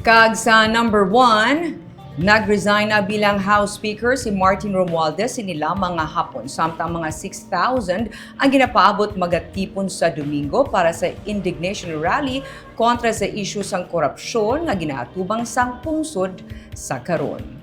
Kag sa number 1, nag-resign na bilang House Speaker si Martin Romualdez sinila mga hapon. Samtang mga 6,000 ang ginapaabot magatipon sa Domingo para sa indignation rally kontra sa isyu sang korapsyon nga ginaatubang sang pungsod sa karon.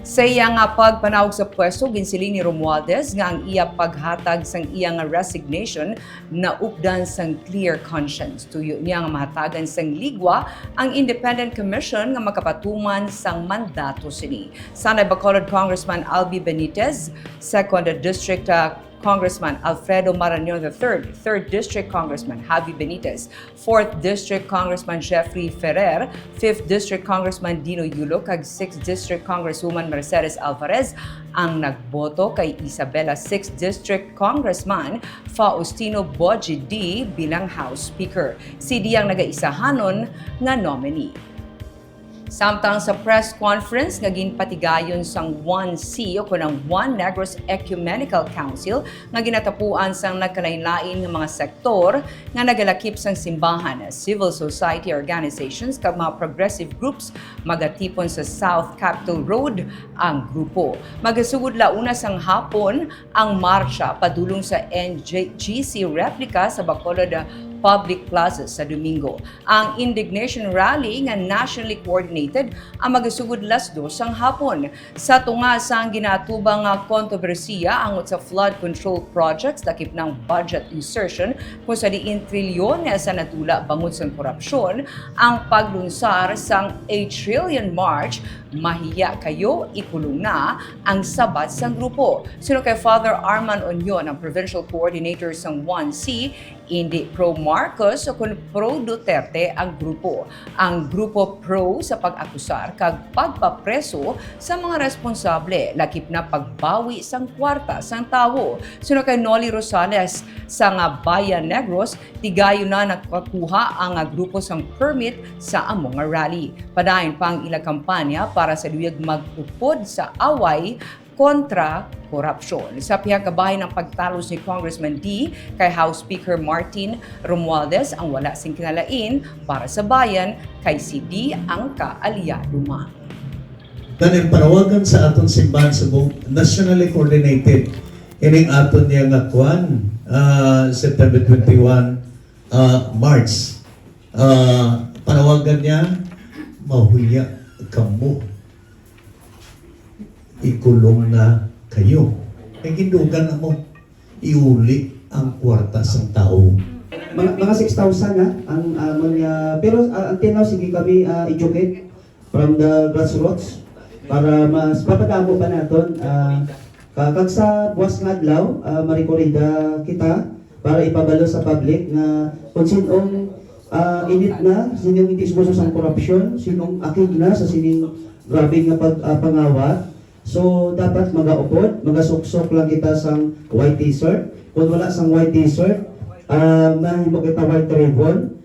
Sa iya nga pagpanawag sa pwesto, ginsiling ni Romualdez nga ang iya paghatag sang iya nga resignation na updan sang clear conscience. Tuyo niya nga mahatagan sang ligwa ang Independent Commission nga makapatuman sang mandato sini. Sanay Bacolod Congressman Albi Benitez, 2nd District Congressman Alfredo Marañon III, 3rd District Congressman Javi Benitez, 4th District Congressman Jeffrey Ferrer, 5th District Congressman Dino Yulo, kag 6th District Congresswoman Mercedes Alvarez ang nagboto kay Isabela 6th District Congressman Faustino Boji D bilang House Speaker. Si Diyang nagaisahanon nga nominee. Samtang sa press conference nga ginpatigayon sang 1C o kunang One Negros Ecumenical Council nga ginatapuan sang nagkalain-lain nga mga sektor nga nagalakip sang simbahan, civil society organizations kag mga progressive groups magatipon sa South Capitol Road ang grupo. Magasugod launa sang hapon ang marsya padulong sa NGC replica sa Bacolod Public Plaza sa Domingo. Ang indignation rally nga nationally coordinated ang magasugod las 2 sang hapon. Sa tunga sang ginatubang kontrobersiya angot sa flood control projects lakip ng budget insertion kung sa diin trilyon sa natula bangod sa korapsyon, ang paglunsar sang 8 trillion march, mahiya kayo, ikulong na ang sabat sang grupo. Sino kay Father Arman Onion, ang provincial coordinator sang 1C, hindi pro Marcos o kung pro Duterte ang grupo. Ang grupo pro sa pag-akusar kag pagpapreso sa mga responsable lakip na pagbawi sang kwarta sang tawo. Sino kay Noli Rosales sa nga Bayan Negros, tigayo na nakakuha ang grupo sang permit sa among rally. Padayon pa ang ilang kampanya para sa luyag magupod sa away kontra korapsyon. Sa pihakabahay ng pagtalos ni Congressman D kay House Speaker Martin Romualdez ang wala sing kinalain para sa bayan kay si D ang kaalyado man. Kaning panawagan sa aton simbahan sa nationally coordinated ining aton niya nga kwan September 21 March. Panawagan niya mahuya kamo, ikulong na kayo. Ay gindugan na mo, iuli ang kwarta sa tao. Mga 6,000 na ang mga, pero until now sige kami educate from the grassroots para mas papadamo pa naton kag sa buwas nga adlaw marikorida kita para ipabalo sa public na kung sinong init na, sinong itisboso sa korupsyon, sinong akig na sa sining grabe nga pangawat. So, dapat magaupod, magasuksok lang kita sang white t-shirt. Kung wala sang white t-shirt, mahimo kita white ribbon.